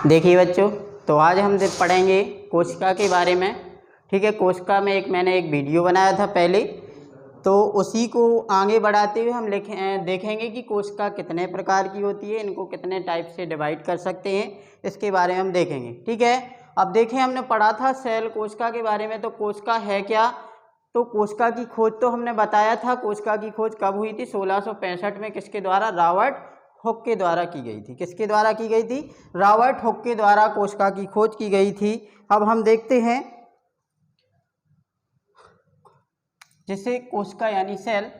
देखिए बच्चों, तो आज हम पढ़ेंगे कोशिका के बारे में। ठीक है, कोशिका में मैंने एक वीडियो बनाया था पहले, तो उसी को आगे बढ़ाते हुए हम देखेंगे कि कोशिका कितने प्रकार की होती है, इनको कितने टाइप से डिवाइड कर सकते हैं, इसके बारे में हम देखेंगे। ठीक है, अब देखें, हमने पढ़ा था सेल कोशिका के बारे में। तो कोशिका है क्या? तो कोशिका की खोज तो हमने बताया था। कोशिका की खोज कब हुई थी? 1665 में। किसके द्वारा? रॉबर्ट हुक के द्वारा की गई थी। किसके द्वारा की गई थी? रॉबर्ट हुक के द्वारा कोशिका की खोज की गई थी। अब हम देखते हैं, जिसे कोशिका यानी सेल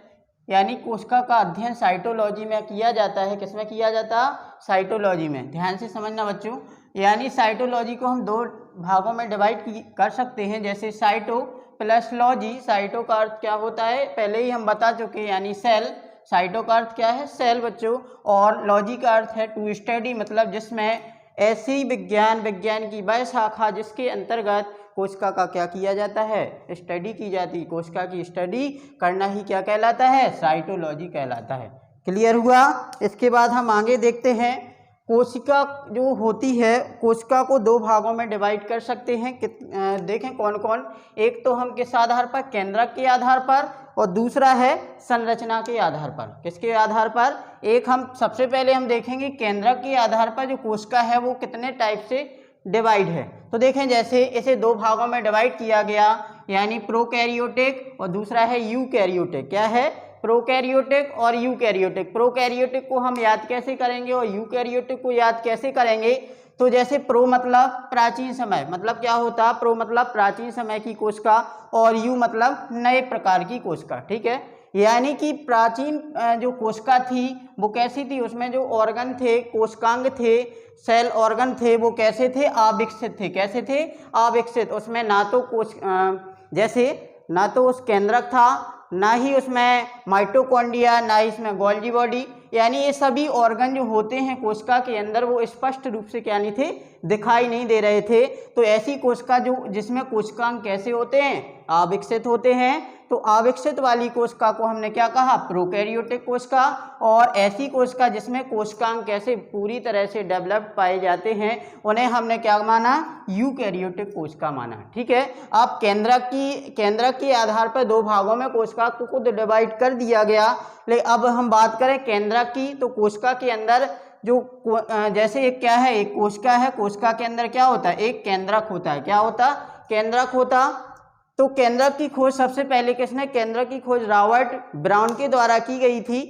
यानी कोशिका का अध्ययन साइटोलॉजी में किया जाता है। किसमें किया जाता? साइटोलॉजी में। ध्यान से समझना बच्चों, यानी साइटोलॉजी को हम दो भागों में डिवाइड कर सकते हैं, जैसे साइटो प्लस लॉजी। साइटो का अर्थ क्या होता है पहले ही हम बता चुके हैं, यानी सेल। साइटो का अर्थ क्या है? सेल बच्चों। और लॉजी का अर्थ है टू स्टडी, मतलब जिसमें ऐसी विज्ञान की वह शाखा जिसके अंतर्गत कोशिका का क्या किया जाता है? स्टडी की जाती। कोशिका की स्टडी करना ही क्या कहलाता है? साइटोलॉजी कहलाता है। क्लियर हुआ? इसके बाद हम आगे देखते हैं, कोशिका जो होती है, कोशिका को दो भागों में डिवाइड कर सकते हैं। देखें कौन कौन। एक तो हम किस आधार पर? केंद्रक के आधार पर, और दूसरा है संरचना के आधार पर। किसके आधार पर? एक हम सबसे पहले हम देखेंगे केंद्रक के आधार पर जो कोशिका है वो कितने टाइप से डिवाइड है। तो देखें, जैसे इसे दो भागों में डिवाइड किया गया, यानी प्रोकैरियोटिक और दूसरा है यूकैरियोटिक। क्या है? प्रोकैरियोटिक और यूकैरियोटिक। प्रोकैरियोटिक को हम याद कैसे करेंगे और यूकैरियोटिक को याद कैसे करेंगे? तो जैसे प्रो मतलब प्राचीन समय, मतलब क्या होता? प्रो मतलब प्राचीन समय की कोशिका, और यू मतलब नए प्रकार की कोशिका। ठीक है, यानी कि प्राचीन जो कोशिका थी वो कैसी थी? उसमें जो ऑर्गन थे, कोशिकांग थे, सेल ऑर्गन थे, वो कैसे थे? अविकसित थे। कैसे थे? अविकसित। उसमें ना तो जैसे ना तो उस केंद्रक था, ना ही उसमें माइटोकॉन्ड्रिया, ना ही इसमें गोल्गी बॉडी, यानी ये सभी ऑर्गन जो होते हैं कोशिका के अंदर वो स्पष्ट रूप से क्या नहीं थे? दिखाई नहीं दे रहे थे। तो ऐसी कोशिका जो जिसमें कोशिकांग कैसे होते हैं? अविकसित होते हैं। तो अविकसित वाली कोशिका को हमने क्या कहा? प्रोकैरियोटिक कोशिका। और ऐसी कोशिका जिसमें कोशिकांग कैसे पूरी तरह से डेवलप्ड पाए जाते हैं, उन्हें हमने क्या माना? यूकैरियोटिक कोशिका माना। ठीक है, अब केंद्रक के आधार पर दो भागों में कोशिका को खुद डिवाइड कर दिया गया। लेकिन अब हम बात करें केंद्रक की, तो कोशिका के अंदर जो जैसे एक क्या है? एक कोशिका है, कोशिका के अंदर क्या होता है? एक केंद्रक होता है। क्या होता? केंद्रक होता। तो केंद्रक की खोज सबसे पहले किसने? केंद्रक की खोज रॉबर्ट ब्राउन के द्वारा की गई थी।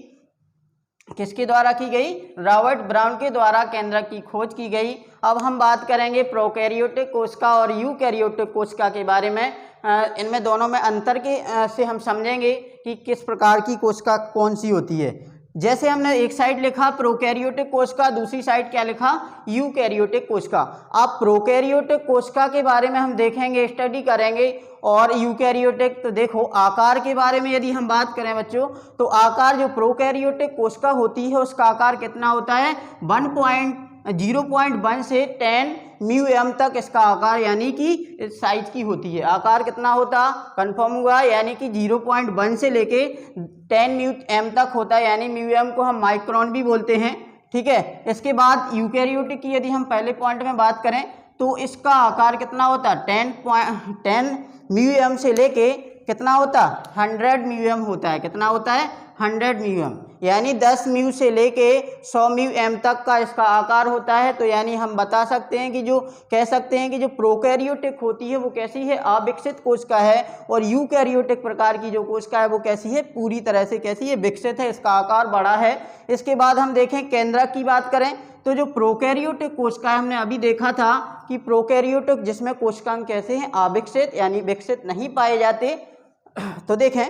किसके द्वारा की गई? रॉबर्ट ब्राउन के द्वारा केंद्रक की खोज की गई। अब हम बात करेंगे प्रोकैरियोटिक कोशिका और यूकैरियोटिक कोशिका के बारे में। इनमें दोनों में अंतर से हम समझेंगे कि किस प्रकार की कोशिका कौन सी होती है। जैसे हमने एक साइड लिखा प्रोकैरियोटिक कोशिका, दूसरी साइड क्या लिखा? यूकैरियोटिक कोशिका। अब प्रोकैरियोटिक कोशिका के बारे में हम देखेंगे, स्टडी करेंगे। और यूकैरियोटिक, तो देखो आकार के बारे में यदि हम बात करें बच्चों, तो आकार जो प्रोकैरियोटिक कोशिका होती है उसका आकार कितना होता है? 0.1 से 10 μm तक इसका आकार यानी कि साइज की होती है। आकार कितना होता? कंफर्म हुआ, यानी कि 0.1 से लेके 10 μm तक होता है, यानी म्यूएम को हम माइक्रोन भी बोलते हैं। ठीक है, इसके बाद यूकैरियोटिक की यदि हम पहले पॉइंट में बात करें तो इसका आकार कितना होता? 10 μm से लेके कितना होता? 100 μm होता है। कितना होता है? 100 μm, यानी 10 म्यू से लेके 100 μm तक का इसका आकार होता है। तो यानी हम बता सकते हैं कि कह सकते हैं कि जो प्रोकैरियोटिक होती है वो कैसी है? अविकसित कोशिका है। और यूकैरियोटिक प्रकार की जो कोशिका है वो कैसी है? पूरी तरह से कैसी है? विकसित है, इसका आकार बड़ा है। इसके बाद हम देखें केंद्रक की बात करें, तो जो प्रोकैरियोटिक कोशिका हमने अभी देखा था कि प्रोकैरियोटिक जिसमें कोशिकांग कैसे हैं? अविकसित, यानी विकसित नहीं पाए जाते। तो देखें,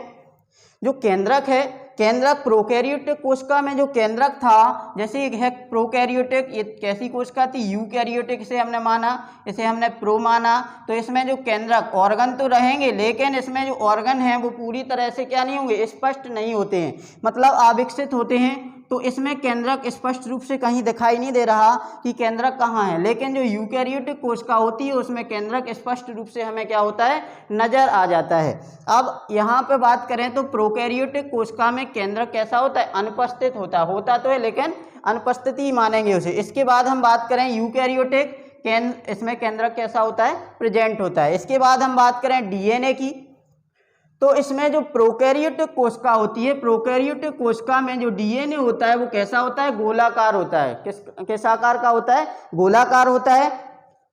जो केंद्रक है, केंद्रक प्रोकैरियोटिक कोशिका में जो केंद्रक था, जैसे एक है प्रोकैरियोटिक, ये कैसी कोशिका थी? यूकैरियोटिक। इसे हमने माना, इसे हमने प्रो माना। तो इसमें जो केंद्रक ऑर्गन तो रहेंगे, लेकिन इसमें जो ऑर्गन हैं वो पूरी तरह से क्या नहीं होंगे? स्पष्ट नहीं होते हैं, मतलब अविकसित होते हैं। तो इसमें केंद्रक स्पष्ट रूप से कहीं दिखाई नहीं दे रहा कि केंद्रक कहाँ है। लेकिन जो यूकैरियोटिक कोशिका होती है उसमें केंद्रक स्पष्ट रूप से हमें क्या होता है? नजर आ जाता है। अब यहाँ पे बात करें तो प्रोकैरियोटिक कोशिका में केंद्रक कैसा होता है? अनुपस्थित होता तो है, लेकिन अनुपस्थिति मानेंगे उसे। इसके बाद हम बात करें यूकैरियोटिक, इसमें केंद्रक कैसा होता है, प्रेजेंट होता है। इसके बाद हम बात करें डीएनए की, तो इसमें जो प्रोकैरियोटिक कोशिका होती है, प्रोकैरियोटिक कोशिका में जो डीएनए होता है वो कैसा होता है, गोलाकार होता है। किस आकार का होता है, गोलाकार होता है।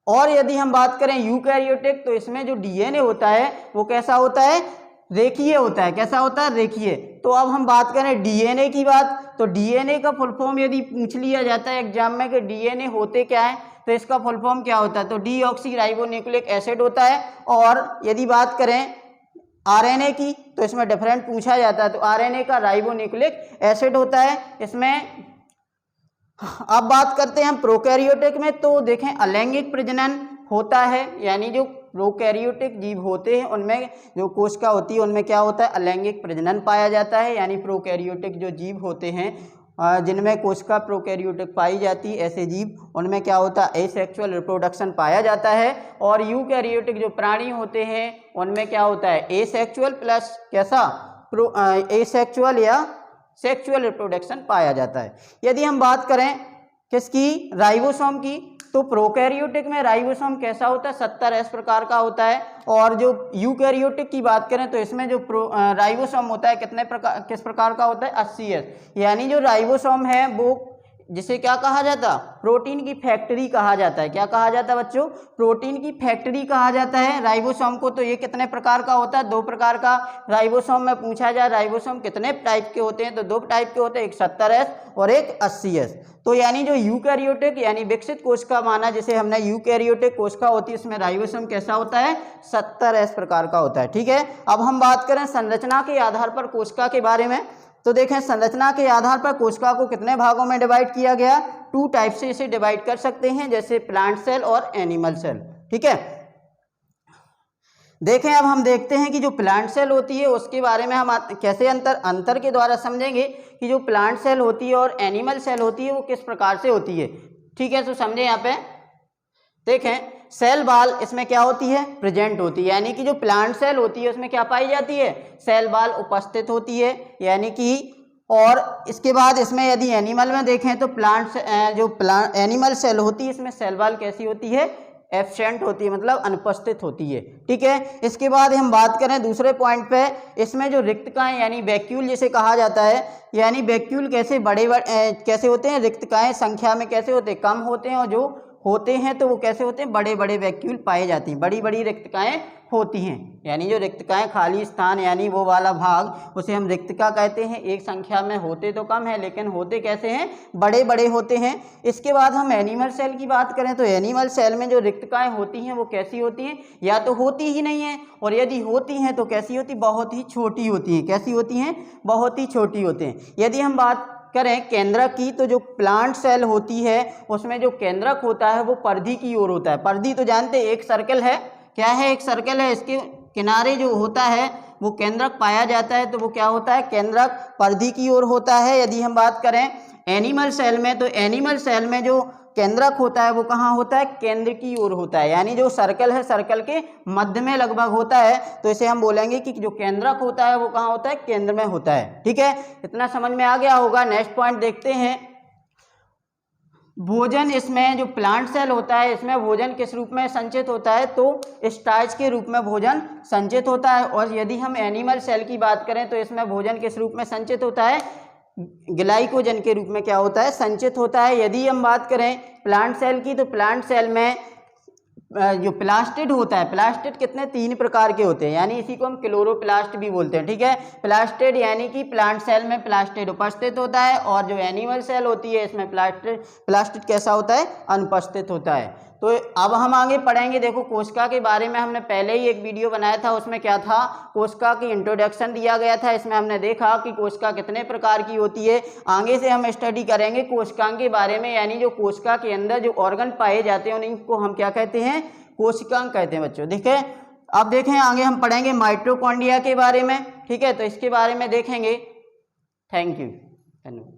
और यदि हम बात करें यूकैरियोटिक, तो इसमें जो डीएनए होता है वो कैसा होता है, रेखीय होता है। कैसा होता है, रेखीय। तो अब हम बात करें डीएनए की बात, तो डीएनए का फुल फॉर्म यदि पूछ लिया जाता है एग्जाम में कि डीएनए होते क्या है, तो इसका फुल फॉर्म क्या होता है, तो डीऑक्सीराइबोन्यूक्लिक एसिड होता है। और यदि बात करें आरएनए की, तो इसमें डिफरेंट पूछा जाता है, तो आरएनए का राइबोन्यूक्लिक एसिड होता है इसमें। अब बात करते हैं हम प्रोकैरियोटिक में, तो देखें अलैंगिक प्रजनन होता है, यानी जो प्रोकैरियोटिक जीव होते हैं उनमें जो कोशिका होती है उनमें क्या होता है, अलैंगिक प्रजनन पाया जाता है। यानी प्रोकैरियोटिक जो जीव होते हैं जिनमें कोशिका प्रोकैरियोटिक पाई जाती है, ऐसे जीव उनमें क्या होता है, एसेक्सुअल रिप्रोडक्शन पाया जाता है। और यूकैरियोटिक जो प्राणी होते हैं उनमें क्या होता है, एसेक्सुअल प्लस कैसा, एसेक्सुअल या सेक्सुअल रिप्रोडक्शन पाया जाता है। यदि हम बात करें किसकी, राइबोसोम की, तो प्रोकैरियोटिक में राइबोसोम कैसा होता है, 70S प्रकार का होता है। और जो यूकैरियोटिक की बात करें तो इसमें जो राइबोसोम होता है किस प्रकार का होता है, 80S। यानी जो राइबोसोम है वो जिसे क्या कहा जाता, प्रोटीन की फैक्ट्री कहा जाता है। क्या कहा जाता है बच्चों, प्रोटीन की फैक्ट्री कहा जाता है राइबोसोम को। तो ये कितने प्रकार का होता है, 2 प्रकार का राइबोसोम में पूछा जाए, राइबोसोम कितने टाइप के होते हैं, तो 2 टाइप के होते हैं, एक 70S और एक 80S। तो यानी जो यूकैरियोटिक यानी विकसित कोशिका माना जिसे हमने यूकैरियोटिक कोशिका होती है, उसमें राइबोसोम कैसा होता है, 70S प्रकार का होता है। ठीक है, अब हम बात करें संरचना के आधार पर कोशिका के बारे में, तो देखें संरचना के आधार पर कोशिका को कितने भागों में डिवाइड किया गया, 2 टाइप से इसे डिवाइड कर सकते हैं, जैसे प्लांट सेल और एनिमल सेल। ठीक है, देखें अब हम देखते हैं कि जो प्लांट सेल होती है उसके बारे में हम कैसे अंतर के द्वारा समझेंगे कि जो प्लांट सेल होती है और एनिमल सेल होती है वो किस प्रकार से होती है। ठीक है, तो समझे यहाँ पे देखें, सेल बाल इसमें क्या होती है, प्रेजेंट होती है। यानी कि जो प्लांट सेल होती है उसमें क्या पाई जाती है, सेल बाल उपस्थित होती है, यानी कि। और इसके बाद इसमें यदि एनिमल में देखें तो एनिमल सेल होती है इसमें सेल बाल कैसी होती है, एब्सेंट होती है, मतलब अनुपस्थित होती है। ठीक है, इसके बाद हम बात करें दूसरे पॉइंट पे, इसमें जो रिक्तकाएं यानी वैक्यूल जिसे कहा जाता है, यानी वैक्यूल कैसे कैसे होते हैं, रिक्तकाएं संख्या में कैसे होते हैं, कम होते हैं, और जो होते हैं तो वो कैसे होते हैं, बड़े बड़े वैक्यूल पाए जाते हैं, बड़ी बड़ी रिक्तकाएं होती हैं। यानी जो रिक्तकाएं खाली स्थान यानी वो वाला भाग उसे हम रिक्तका कहते हैं। एक संख्या में होते तो कम है लेकिन होते कैसे हैं, बड़े बड़े होते हैं। इसके बाद हम एनिमल सेल की बात करें तो एनिमल सेल में जो रिक्तकाएं होती हैं वो कैसी होती हैं, या तो होती ही नहीं है, और यदि होती हैं तो कैसी होती, बहुत ही छोटी होती हैं। कैसी होती हैं, बहुत ही छोटी होते हैं। यदि हम बात करें केंद्रक की, तो जो प्लांट सेल होती है उसमें जो केंद्रक होता है वो परिधि की ओर होता है। परिधि तो जानते हैं, एक सर्कल है, क्या है, एक सर्कल है, इसके किनारे जो होता है वो केंद्रक पाया जाता है, तो वो क्या होता है, केंद्रक परिधि की ओर होता है। यदि हम बात करें एनिमल सेल में, तो एनिमल सेल में जो केंद्रक होता है वो कहाँ होता है, केंद्र की ओर होता है। यानी जो सर्कल है सर्कल के मध्य में लगभग होता है, तो इसे हम बोलेंगे कि जो केंद्रक होता है वो कहाँ होता है, केंद्र में होता है। ठीक है, इतना समझ में आ गया होगा। नेक्स्ट पॉइंट देखते हैं, भोजन। इसमें जो प्लांट सेल होता है इसमें भोजन किस रूप में संचित होता है, तो स्टार्च के रूप में भोजन संचित होता है। और यदि हम एनिमल सेल की बात करें तो इसमें भोजन किस रूप में संचित होता है, ग्लाइकोजन के रूप में क्या होता है, संचित होता है। यदि हम बात करें प्लांट सेल की, तो प्लांट सेल में जो प्लास्टिड होता है, प्लास्टिड कितने 3 प्रकार के होते हैं, यानी इसी को हम क्लोरोप्लास्ट भी बोलते हैं। ठीक है, प्लास्टिड यानी कि प्लांट सेल में प्लास्टिड उपस्थित होता है, और जो एनिमल सेल होती है इसमें प्लास्टिड कैसा होता है, अनुपस्थित होता है। तो अब हम आगे पढ़ेंगे। देखो कोशिका के बारे में हमने पहले ही एक वीडियो बनाया था, उसमें क्या था, कोशिका की इंट्रोडक्शन दिया गया था। इसमें हमने देखा कि कोशिका कितने प्रकार की होती है। आगे से हम स्टडी करेंगे कोशिका के बारे में, यानी जो कोशिका के अंदर जो ऑर्गन पाए जाते हैं उनको हम क्या कहते हैं, कोशिकांग कहते हैं बच्चों। देखें, अब देखें आगे हम पढ़ेंगे माइटोकॉन्ड्रिया के बारे में। ठीक है, तो इसके बारे में देखेंगे। थैंक यू, धन्यवाद।